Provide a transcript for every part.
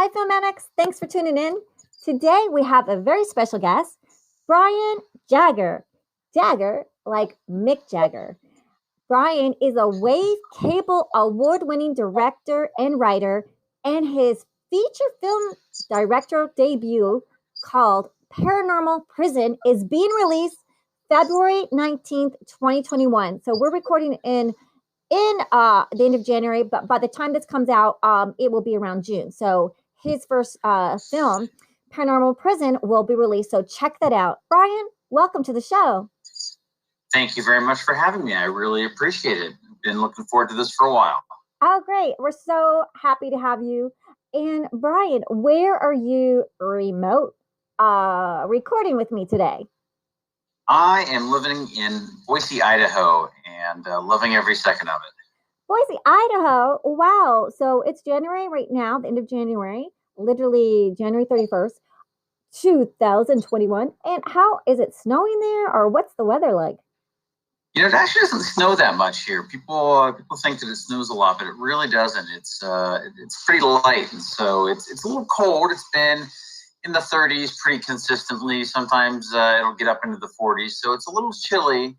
Hi, Filmatics. Thanks for tuning in. Today we have a very special guest, Brian Jagger. Jagger, like Mick Jagger. Brian is a Wave Cable Award winning director and writer, and his feature film directorial debut called Paranormal Prison is being released February 19th, 2021. So we're recording in the end of January, but by the time this comes out, it will be around June. So his first film, Paranormal Prison, will be released. So check that out. Brian, welcome to the show. Thank you very much for having me. I really appreciate it. Been looking forward to this for a while. Oh, great. We're so happy to have you. And Brian, where are you remote recording with me today? I am living in Boise, Idaho, and loving every second of it. Boise, Idaho. Wow. So it's January right now, the end of January, literally January 31st, 2021. And how is it snowing there or what's the weather like? You know, it actually doesn't snow that much here. People think that it snows a lot, but it really doesn't. It's pretty light, and so it's a little cold. It's been in the 30s pretty consistently. Sometimes it'll get up into the 40s, so it's a little chilly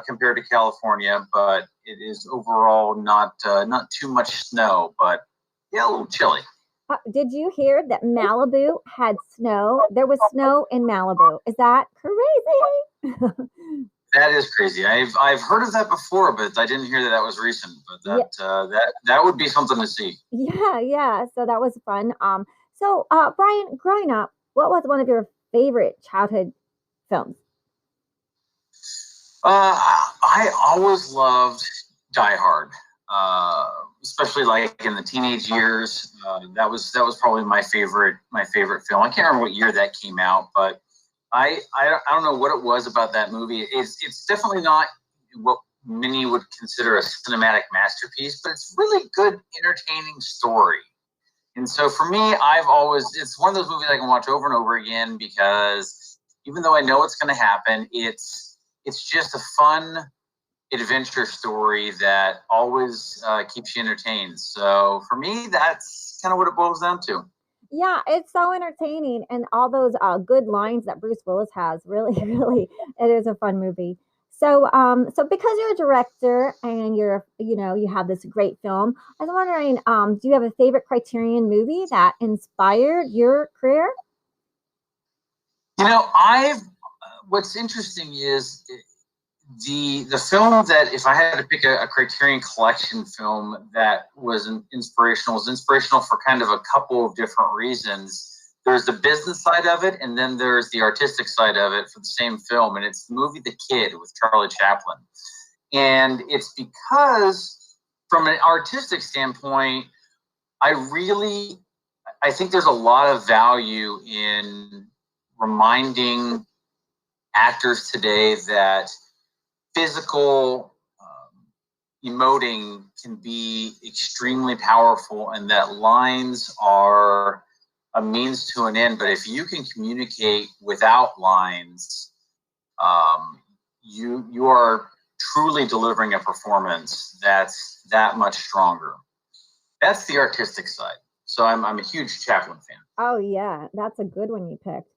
compared to California, but it is overall not too mumuch snow, but yeah, a little chilly. Did you hear that Malibu had snow? There was snow in Malibu. Is that crazy? That is crazy. I've heard of that before, but I didn't hear that was recent. But that would be something to see. Yeah. So that was fun. Brian, growing up, what was one of your favorite childhood films? I always loved Die Hard, especially like in the teenage years. That was probably my favorite film. I can't remember what year that came out, but I don't know what it was about that movie. It's definitely not what many would consider a cinematic masterpiece, but it's really good, entertaining story. And so for me, it's one of those movies I can watch over and over again because even though I know what's going to happen, it's just a fun adventure story that always keeps you entertained. So for me, that's kind of what it boils down to. Yeah, it's so entertaining, and all those good lines that Bruce Willis has. Really, really, it is a fun movie. So because you're a director and you have this great film, I was wondering, do you have a favorite Criterion movie that inspired your career? You know, what's interesting is the film that if I had to pick a Criterion Collection film that was inspirational for kind of a couple of different reasons. There's the business side of it, and then there's the artistic side of it for the same film, and it's the movie The Kid with Charlie Chaplin. And it's because from an artistic standpoint, I think there's a lot of value in reminding actors today that physical emoting can be extremely powerful, and that lines are a means to an end. But if you can communicate without lines, you are truly delivering a performance that's that much stronger. That's the artistic side. So I'm a huge Chaplin fan. Oh yeah, that's a good one you picked.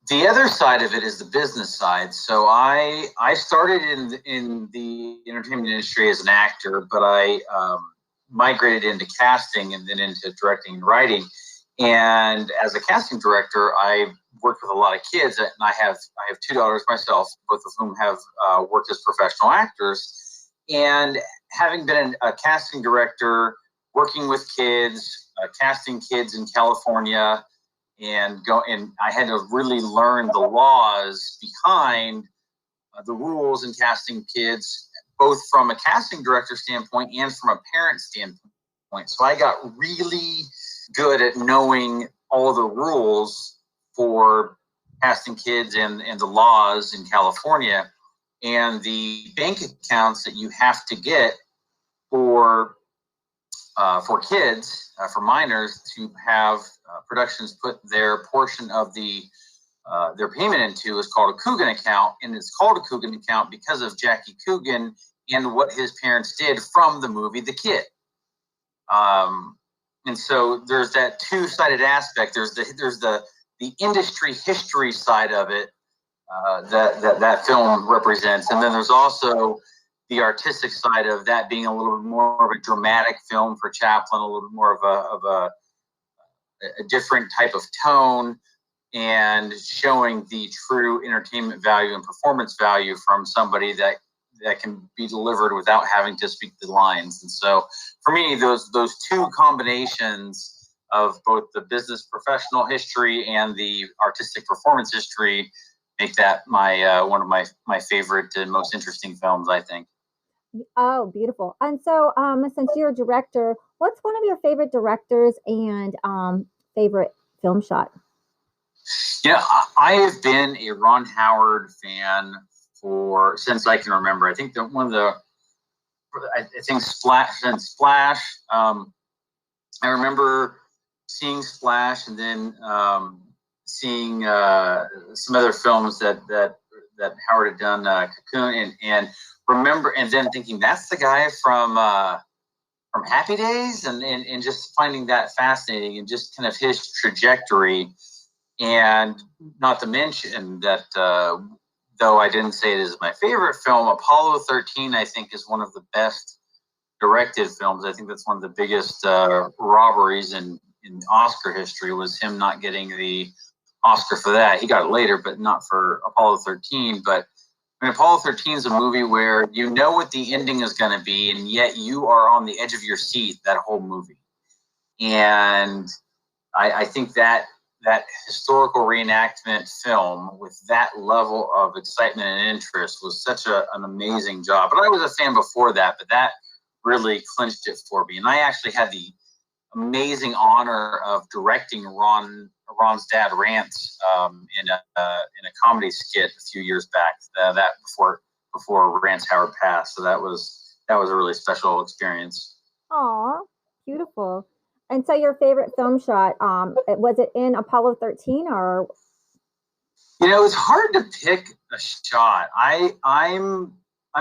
The other side of it is the business side. So I started in the entertainment industry as an actor, but I migrated into casting and then into directing and writing. And as a casting director, I worked with a lot of kids, and I have two daughters myself, both of whom have worked as professional actors. And having been a casting director, working with kids, casting kids in California, and I had to really learn the laws behind the rules in casting kids, both from a casting director standpoint and from a parent standpoint. So I got really good at knowing all the rules for casting kids and the laws in California and the bank accounts that you have to get for kids, for minors, to have productions put their portion of their payment into is called a Coogan account, and it's called a Coogan account because of Jackie Coogan and what his parents did from the movie The Kid. and so there's that two-sided aspect. There's the industry history side of it that film represents, and then there's also the artistic side of that being a little bit more of a dramatic film for Chaplin, a little bit more of a different type of tone, and showing the true entertainment value and performance value from somebody that can be delivered without having to speak the lines. And so for me, those two combinations of both the business professional history and the artistic performance history make that my one of my favorite and most interesting films, I think. Oh, beautiful. And so, since you're a director, what's one of your favorite directors and favorite film shot? Yeah, I have been a Ron Howard fan since I can remember. I think that I think Splash. I remember seeing Splash, and then seeing some other films that Howard had done, Cocoon, and remember, and then thinking that's the guy from Happy Days, and just finding that fascinating, and just kind of his trajectory. And not to mention that, though I didn't say it is my favorite film, Apollo 13, I think, is one of the best directed films. I think that's one of the biggest robberies in Oscar history, was him not getting the Oscar for that. He got it later, but not for Apollo 13. But I mean, Apollo 13 is a movie where you know what the ending is going to be, and yet you are on the edge of your seat that whole movie. And I think that historical reenactment film with that level of excitement and interest was such an amazing job. But I was a fan before that, but that really clinched it for me. And I actually had the amazing honor of directing Ron's dad, Rance, in a comedy skit a few years back. That before Rance Howard passed. So that was a really special experience. Aw, beautiful. And so, your favorite film shot, was it in Apollo 13 or? It's hard to pick a shot. I'm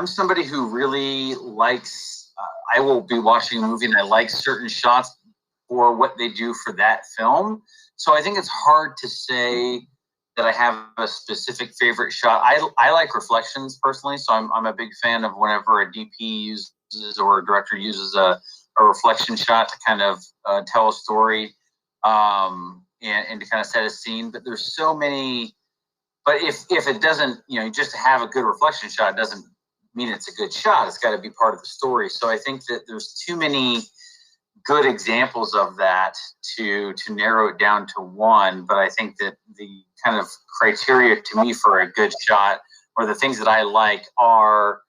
somebody who really likes. I will be watching a movie and I like certain shots for what they do for that film. So I think it's hard to say that I have a specific favorite shot. I like reflections personally, so I'm a big fan of whenever a DP uses or a director uses a reflection shot to kind of tell a story, and to kind of set a scene. But there's so many. But if it doesn't, just to have a good reflection shot doesn't mean it's a good shot. It's got to be part of the story. So I think that there's too many good examples of that to narrow it down to one. But I think that the kind of criteria to me for a good shot, or the things that I like, are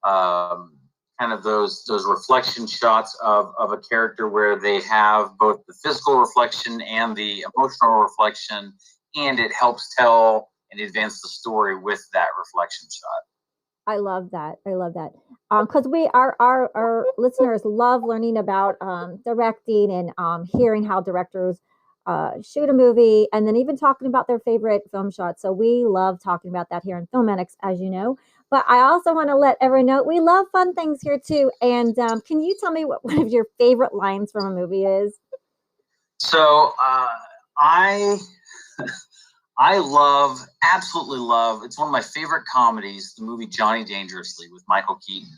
kind of those reflection shots of a character where they have both the physical reflection and the emotional reflection, and it helps tell and advance the story with that reflection shot. I love that. I love that. Because our listeners love learning about directing and hearing how directors shoot a movie, and then even talking about their favorite film shots. So we love talking about that here in Filmatics, as you know. But I also want to let everyone know we love fun things here too. And can you tell me what one of your favorite lines from a movie is? So I absolutely love, it's one of my favorite comedies, the movie Johnny Dangerously with Michael Keaton.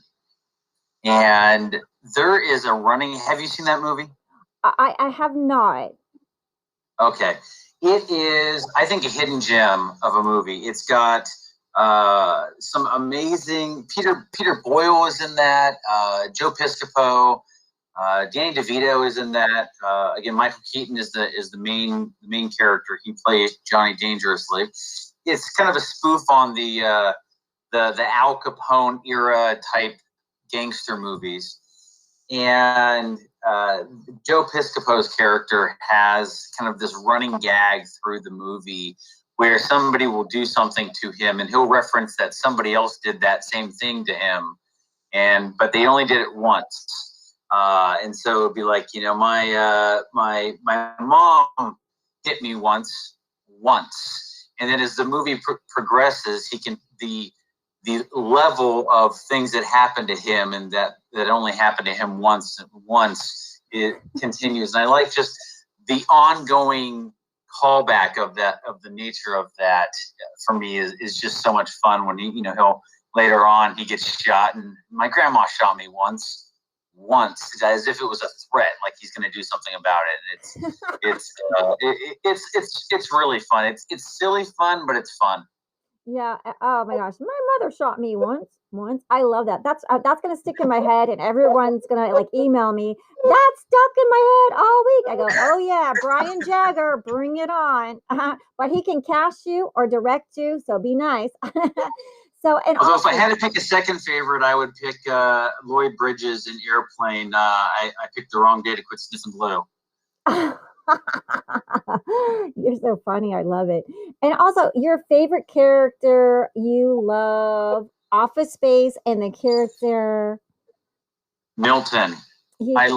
And there is a running, have you seen that movie? I have not. Okay. It is, I think, a hidden gem of a movie. It's got some amazing, Peter Boyle is in that, Joe Piscopo, Danny DeVito is in that. Again, Michael Keaton is the main character. He plays Johnny Dangerously. It's kind of a spoof on the Al Capone era type gangster movies, and Joe Piscopo's character has kind of this running gag through the movie where somebody will do something to him, and he'll reference that somebody else did that same thing to him, but they only did it once. And so it'd be like, my mom hit me once, and then as the movie progresses, the level of things that happen to him and that only happened to him once it continues. And I like just the ongoing callback of the nature of that for me is just so much fun when he'll later on he gets shot, and my grandma shot me once as if it was a threat, like he's going to do something about it. And it's really fun. It's silly fun, but it's fun. Yeah. Oh my gosh, my mother shot me once. I love that. That's gonna stick in my head, and everyone's gonna like email me. That's stuck in my head all week. I go, oh yeah, Brian Jagger, bring it on. But he can cast you or direct you, so be nice. So and although also, if I had to pick a second favorite, I would pick Lloyd Bridges in Airplane. I picked the wrong day to quit sniffing glue. You're so funny. I love it. And also, your favorite character you love, Office Space, and the character Milton. I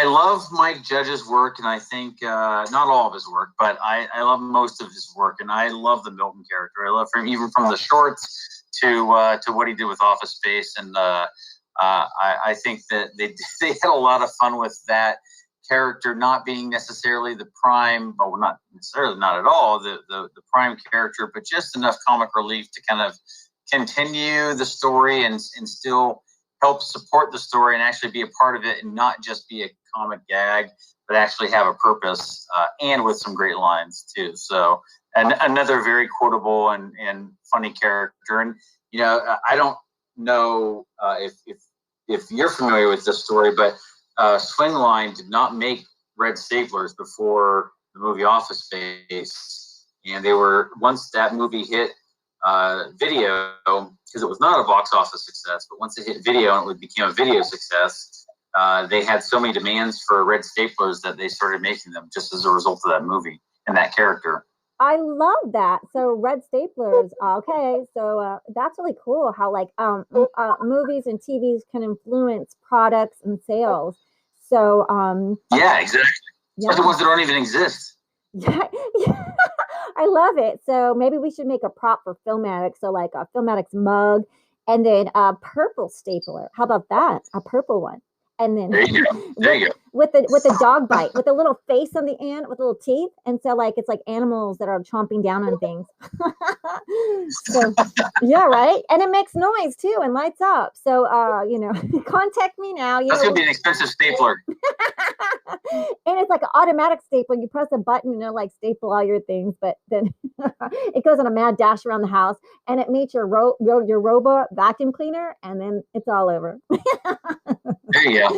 love Mike Judge's work, and I think not all of his work, but I love most of his work, and I love the Milton character. I love him even from the shorts to what he did with Office Space, and I think that they had a lot of fun with that character not being necessarily the prime, but not necessarily, not at all the prime character, but just enough comic relief to kind of continue the story and still help support the story and actually be a part of it and not just be a comic gag, but actually have a purpose and with some great lines too. So another very quotable and funny character. And I don't know if you're familiar with this story, but Swingline did not make red staplers before the movie Office Space, and they were, once that movie hit video, because it was not a box office success, but once it hit video and it became a video success, they had so many demands for red staplers that they started making them just as a result of that movie and that character. I love that. So red staplers. Okay, so that's really cool. How like movies and TVs can influence products and sales. So yeah, exactly. Yeah. The ones that don't even exist. Yeah, I love it. So maybe we should make a prop for Filmatics. So like a Filmatics mug, and then a purple stapler. How about that? A purple one. And then there you go. With the dog bite, with a little face on the end, with little teeth, and so like it's like animals that are chomping down on things. So yeah, right. And it makes noise too and lights up. So contact me now. That's gonna be an expensive stapler. And it's like an automatic stapler. You press a button and it'll like staple all your things, but then it goes on a mad dash around the house, and it meets your robot vacuum cleaner, and then it's all over. There you go.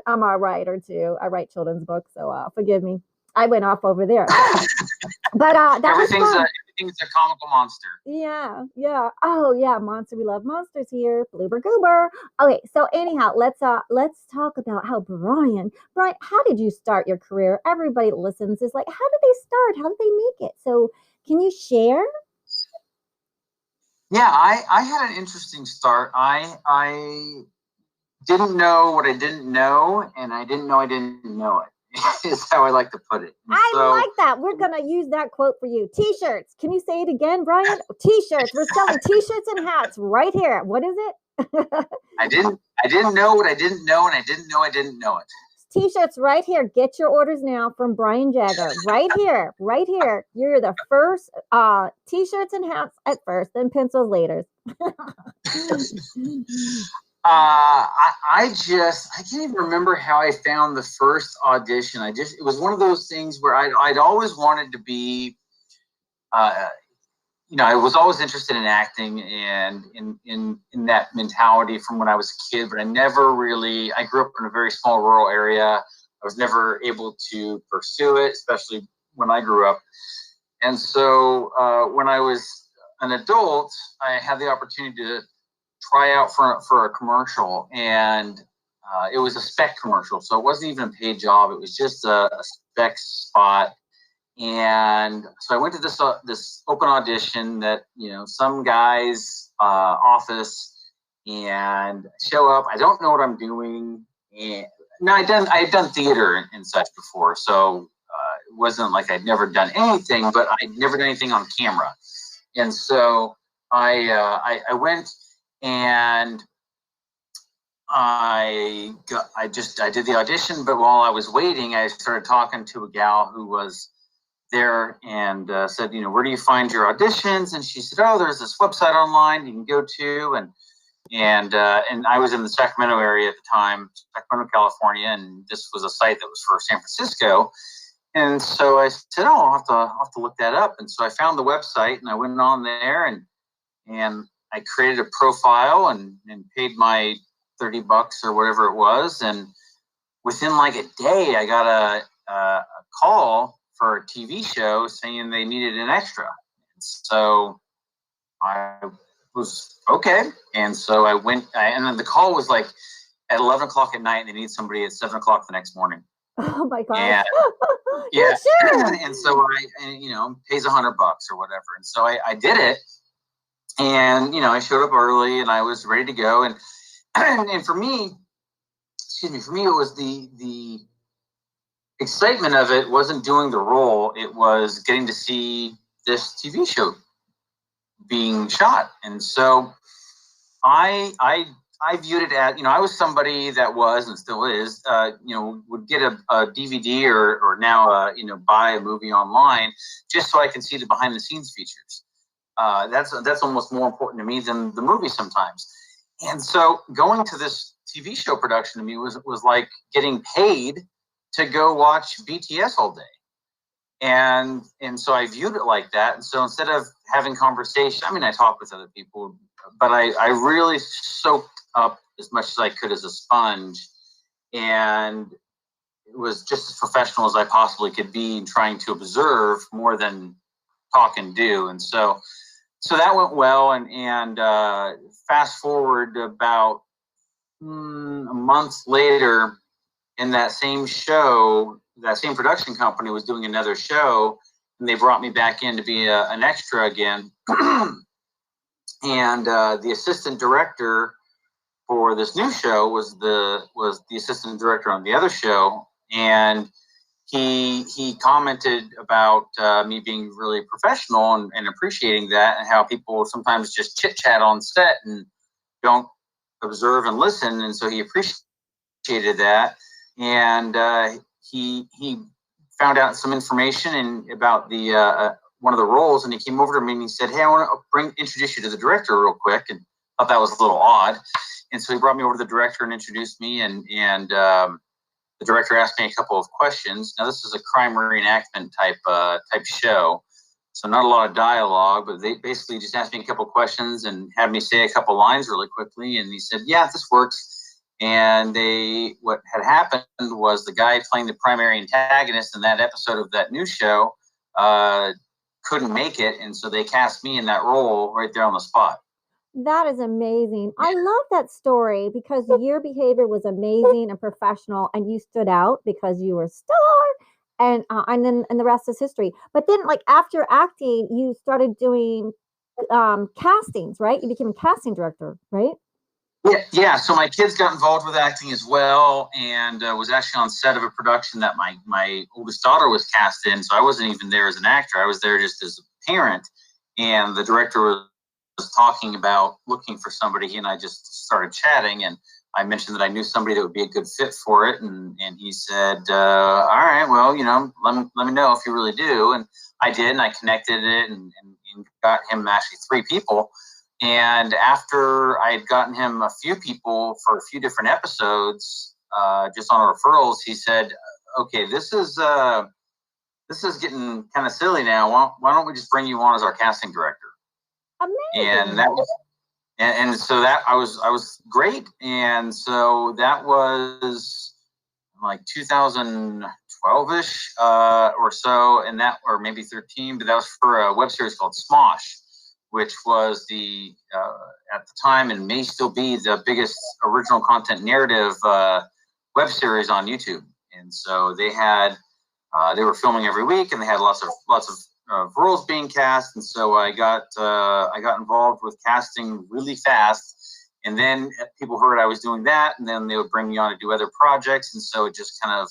I'm a writer too. I write children's books, so forgive me. I went off over there. But everything's a comical monster. Yeah. Oh yeah, monster. We love monsters here. Bloober goober. Okay, so anyhow, let's talk about how Brian, how did you start your career? Everybody that listens is like, how did they start? How did they make it? So can you share? Yeah, I had an interesting start. I didn't know what I didn't know, and I didn't know I didn't know it. Is how I like to put it. I like that. We're gonna use that quote for you. T-shirts. Can you say it again, Brian? T-shirts. We're selling T-shirts and hats right here. What is it? I didn't know what I didn't know, and I didn't know I didn't know it. T-shirts right here. Get your orders now from Brian Jagger. Right here. You're the first. T-shirts and hats at first, then pencils later. I can't even remember how I found the first audition. It was one of those things where I'd always wanted to be, I was always interested in acting and in that mentality from when I was a kid, but I grew up in a very small rural area. I was never able to pursue it, especially when I grew up. And so when I was an adult, I had the opportunity to try out for a commercial, and it was a spec commercial, so it wasn't even a paid job. It was just a spec spot. And so I went to this open audition that some guy's office, and show up. I don't know what I'm doing, and no, I had done theater and such before, so it wasn't like I'd never done anything, but I'd never done anything on camera. And so I went, and I did the audition, but while I was waiting, I started talking to a gal who was there and said, where do you find your auditions? And she said, oh, there's this website online you can go to, and I was in the Sacramento area at the time, Sacramento, California, and this was a site that was for San Francisco. And so I said, oh, I'll have to look that up. And so I found the website and I went on there and I created a profile and paid my $30 or whatever it was. And within like a day, I got a call for a TV show saying they needed an extra. And so I was okay. And so I went, and then the call was like at 11 o'clock at night, and they need somebody at 7 o'clock the next morning. Oh my God. And, yeah. Sure. And so pays $100 or whatever. And so I did it. And, I showed up early and I was ready to go. And for me, it was the excitement of it wasn't doing the role. It was getting to see this TV show being shot. And so I viewed it as, I was somebody that was and still is, would get a DVD or now, buy a movie online just so I can see the behind the scenes features. That's almost more important to me than the movie sometimes. And so going to this TV show production to me was like getting paid to go watch BTS all day. And so I viewed it like that. And so instead of having conversation, I talked with other people, but I really soaked up as much as I could as a sponge. And it was just as professional as I possibly could be in trying to observe more than talk and do. And so that went well. And fast forward about a month later, in that same show, that same production company was doing another show, and they brought me back in to be an extra again. And the assistant director for this new show was the assistant director on the other show, and he commented about me being really professional and appreciating that, and how people sometimes just chit chat on set and don't observe and listen, and so he appreciated that. And he found out some information about the one of the roles, and he came over to me and he said, "Hey, I want to introduce you to the director real quick." And I thought that was a little odd, and so he brought me over to the director and introduced me. And the director asked me a couple of questions. Now, this is a crime reenactment type show, so not a lot of dialogue, but they basically just asked me a couple of questions and had me say a couple lines really quickly. And he said, "Yeah, this works." And what had happened was the guy playing the primary antagonist in that episode of that new show couldn't make it, and so they cast me in that role right there on the spot. That is amazing. I love that story because your behavior was amazing and professional, and you stood out because you were a star, and then the rest is history. But then, like after acting, you started doing castings, right? You became a casting director, right? Yeah. So my kids got involved with acting as well, and was actually on set of a production that my oldest daughter was cast in. So I wasn't even there as an actor; I was there just as a parent. And the director was talking about looking for somebody, and I just started chatting, and I mentioned that I knew somebody that would be a good fit for it, and he said, "All right, well, let me know if you really do." And I did, and I connected it, and got him actually 3 people. And after I had gotten him a few people for a few different episodes, just on referrals, he said, "Okay, this is getting kind of silly now. Why don't we just bring you on as our casting director?" Amazing. And that was, and so that I was great. And so that was like 2012-ish or so, and that, or maybe 13, but that was for a web series called Smosh, which was at the time and may still be the biggest original content narrative web series on YouTube. And so they were filming every week, and they had lots of roles being cast. And so I got involved with casting really fast. And then people heard I was doing that, and then they would bring me on to do other projects. And so it just kind of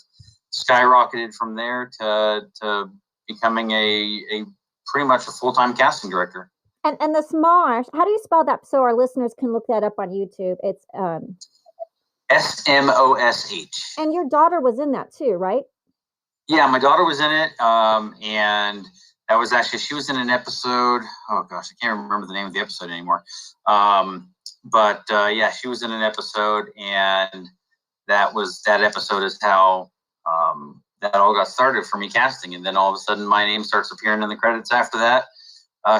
skyrocketed from there to becoming a pretty much a full-time casting director. And the Smosh, how do you spell that so our listeners can look that up on YouTube? It's Smosh. And your daughter was in that too, right? Yeah, my daughter was in it, and that was actually, she was in an episode. Oh gosh, I can't remember the name of the episode anymore. But yeah, she was in an episode, and that episode is how that all got started for me casting. And then all of a sudden, my name starts appearing in the credits after that.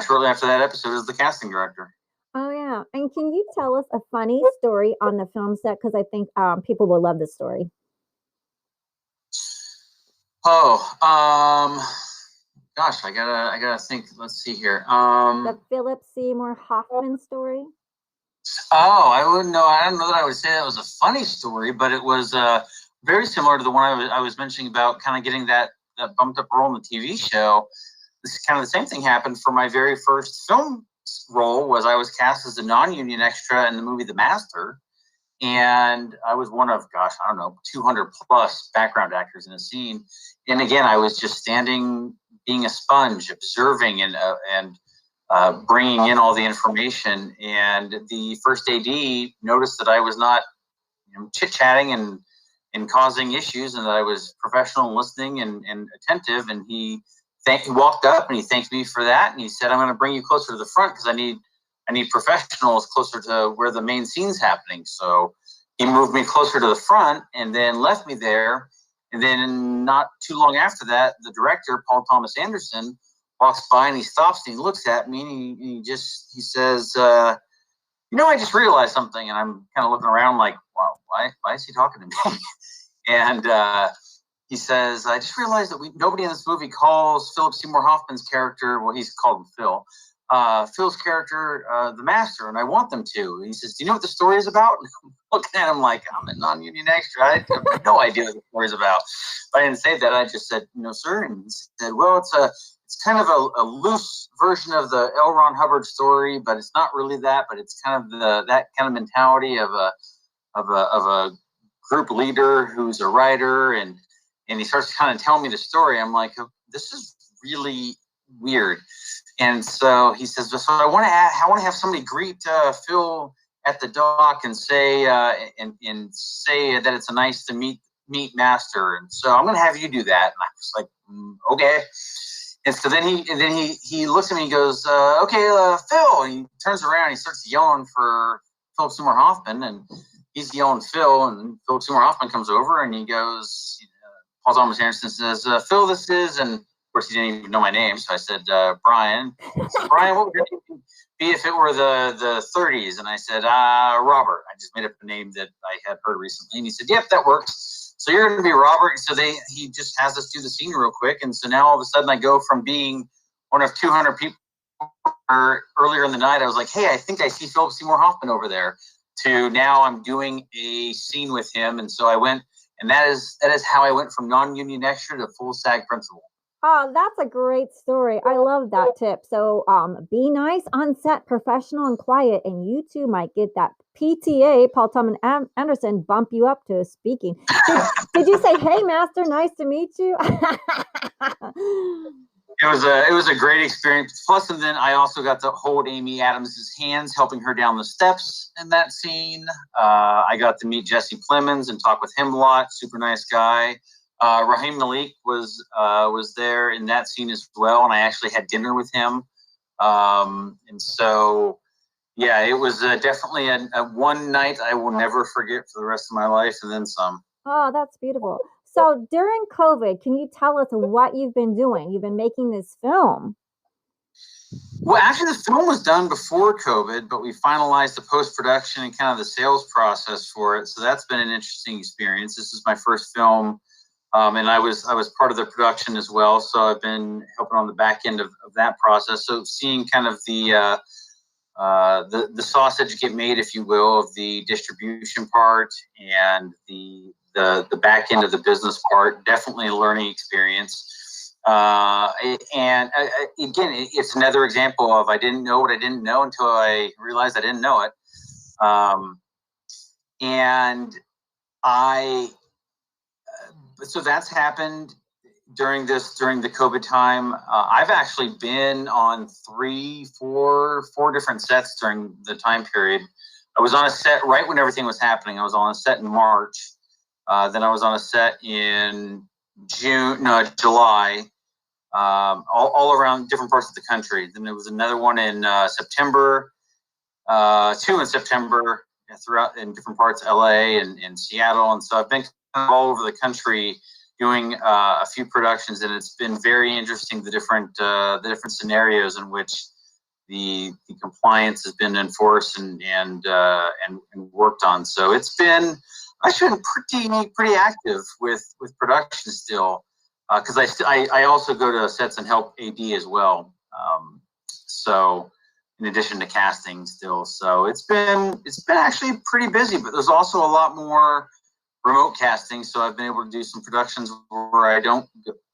Shortly after that episode, as the casting director. Oh yeah. And can you tell us a funny story on the film set? Because I think people will love this story. Oh, gosh, I gotta think. Let's see here. The Philip Seymour Hoffman story. Oh, I wouldn't know. I don't know that I would say that was a funny story, but it was very similar to the one I was mentioning about kind of getting that bumped up role in the TV show. This kind of the same thing happened for my very first film role. Was I was cast as a non-union extra in the movie The Master, and I was one of, gosh, I don't know, 200 plus background actors in a scene. And again, I was just standing, being a sponge, observing and bringing in all the information. And the first AD noticed that I was not chit-chatting and causing issues, and that I was professional and listening and attentive. And he walked up and he thanked me for that. And he said, I'm going to bring you closer to the front because I need professionals closer to where the main scene's happening. So he moved me closer to the front and then left me there. And then not too long after that, the director, Paul Thomas Anderson, walks by and he stops and he looks at me and he says, I just realized something. And I'm kind of looking around like, wow, why is he talking to me? And he says, I just realized that nobody in this movie calls Philip Seymour Hoffman's character, well, he's called him Phil, Phil's character, the Master, and I want them to. He says, do you know what the story is about? I'm looking at him like, I'm a non-union extra. I have no idea what the story is about. But I didn't say that. I just said, no, sir. And he said, well, it's kind of a loose version of the L. Ron Hubbard story, but it's not really that. But it's kind of that kind of mentality of a group leader who's a writer, and he starts kind of telling me the story. I'm like, this is really weird. And so he says, so I want to have somebody greet Phil at the dock and say say that it's a nice to meet Master. And so I'm going to have you do that. And I was like, okay. And so then he looks at me and he goes, okay, Phil. And he turns around and he starts yelling for Philip Seymour Hoffman, and he's yelling Phil, and Philip Seymour Hoffman comes over and he goes, Paul Thomas Anderson says, Phil, this is, and of course he didn't even know my name, so I said, Brian. So, Brian, what would your name be if it were the 30s? And I said, Robert. I just made up a name that I had heard recently. And he said, yep, that works. So you're going to be Robert. So he just has us do the scene real quick. And so now all of a sudden I go from being one of 200 people earlier in the night. I was like, hey, I think I see Philip Seymour Hoffman over there, to now I'm doing a scene with him. And so I went, and that is how I went from non-union extra to full SAG principal. Oh, that's a great story. I love that tip. So be nice on set, professional and quiet, and you too might get that PTA, Paul Thomas Anderson, bump you up to speaking. Did you say, hey, Master, nice to meet you? It was a great experience. Plus, and then I also got to hold Amy Adams' hands, helping her down the steps in that scene. I got to meet Jesse Plemons and talk with him a lot. Super nice guy. Raheem Malik was there in that scene as well, and I actually had dinner with him. And so, yeah, it was definitely a one night I will never forget for the rest of my life, and then some. Oh, that's beautiful. So during COVID, can you tell us what you've been doing? You've been making this film. Well, actually, the film was done before COVID, but we finalized the post-production and kind of the sales process for it. So that's been an interesting experience. This is my first film, and I was part of the production as well. So I've been helping on the back end of that process. So seeing kind of the sausage get made, if you will, of the distribution part and the back end of the business part, definitely a learning experience. And again, it's another example of I didn't know what I didn't know until I realized I didn't know it. So that's happened during the COVID time. I've actually been on 4 different sets during the time period I was on a set right when everything was happening. I was on a set in March. Then I was on a set in July, all around different parts of the country. Then there was another one in September, 2 in September, throughout in different parts, LA and Seattle. And so I've been all over the country doing a few productions, and it's been very interesting, the different scenarios in which the compliance has been enforced and worked on. So it's been pretty active with production still, because I also go to sets and help AD as well. So in addition to casting still, so it's been actually pretty busy. But there's also a lot more remote casting, so I've been able to do some productions where I'm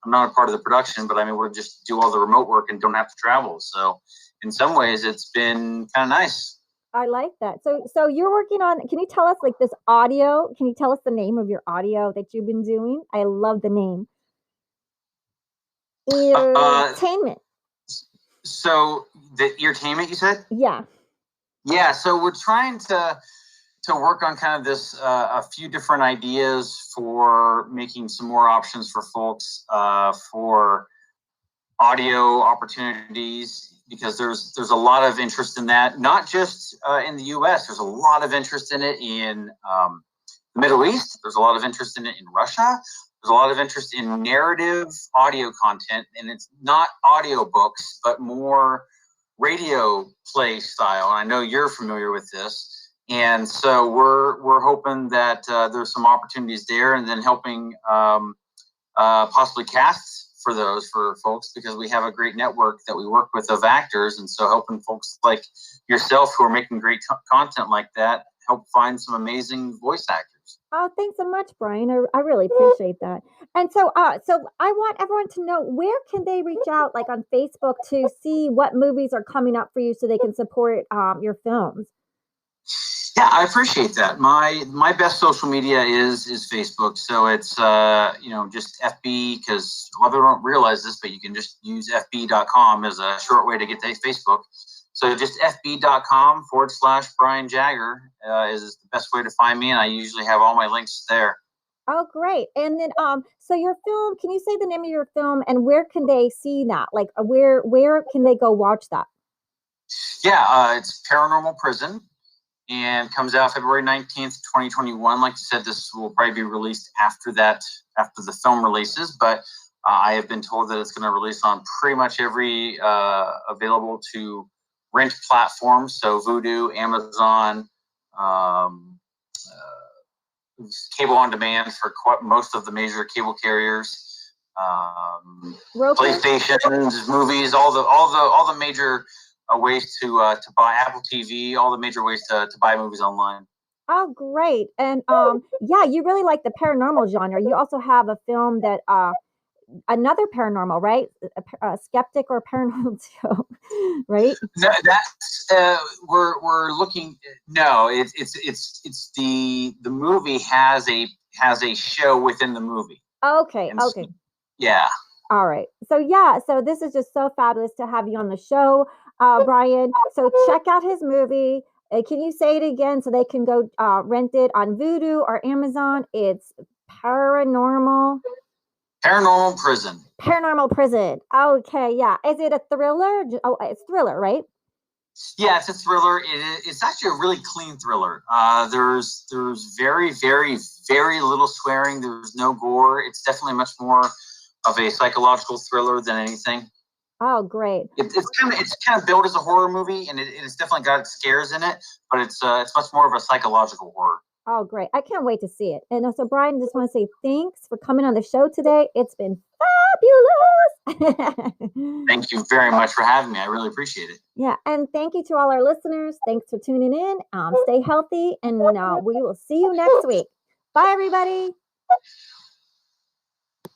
not a part of the production, but I'm able to just do all the remote work and don't have to travel. So in some ways, it's been kind of nice. I like that. So you're working on, can you tell us like this audio? Can you tell us the name of your audio that you've been doing? I love the name. Entertainment. So the entertainment, you said? Yeah. Yeah, so we're trying to work on kind of this, a few different ideas for making some more options for folks for audio opportunities, because there's a lot of interest in that, not just in the US. There's a lot of interest in it in the Middle East. There's a lot of interest in it in Russia. There's a lot of interest in narrative audio content, and it's not audio books, but more radio play style. And I know you're familiar with this. And so we're hoping that there's some opportunities there, and then helping possibly cast for those for folks, because we have a great network that we work with of actors. And so helping folks like yourself who are making great content like that help find some amazing voice actors. Oh, thanks so much, Brian. I really appreciate that. And so I want everyone to know, where can they reach out, like on Facebook, to see what movies are coming up for you so they can support your films? Yeah, I appreciate that. My best social media is Facebook. So it's just FB, because a lot of people don't realize this, but you can just use FB.com as a short way to get to Facebook. So just FB.com/Brian Jagger is the best way to find me, and I usually have all my links there. Oh, great. And then so your film, can you say the name of your film, and where can they see that? Like where can they go watch that? Yeah, it's Paranormal Prison, and comes out February 19th, 2021. Like you said, this will probably be released after the film releases, but I have been told that it's going to release on pretty much every available to rent platform. So Vudu, Amazon, cable on demand for most of the major cable carriers, PlayStations, movies, all the major ways to buy, Apple TV, all the major ways to buy movies online. Oh, great. And yeah, you really like the paranormal genre. You also have a film that another paranormal, right? A skeptic or paranormal too, right? No, that's we're looking. No, it's the movie has a show within the movie. Okay. And Okay. Yeah. All right. So yeah, so this is just so fabulous to have you on the show, Brian. So check out his movie. Can you say it again so they can go rent it on Vudu or Amazon? It's Paranormal Prison. Paranormal Prison. Okay, yeah. Is it a thriller? Oh, it's thriller, right? Yeah, it's a thriller. It's actually a really clean thriller. There's very, very, very little swearing. There's no gore. It's definitely much more of a psychological thriller than anything. Oh, great. It's kind of built as a horror movie, and it's definitely got scares in it, but it's much more of a psychological horror. Oh, great. I can't wait to see it. And so, Brian, just want to say thanks for coming on the show today. It's been fabulous. Thank you very much for having me. I really appreciate it. Yeah. And thank you to all our listeners. Thanks for tuning in. Stay healthy, and we will see you next week. Bye, everybody.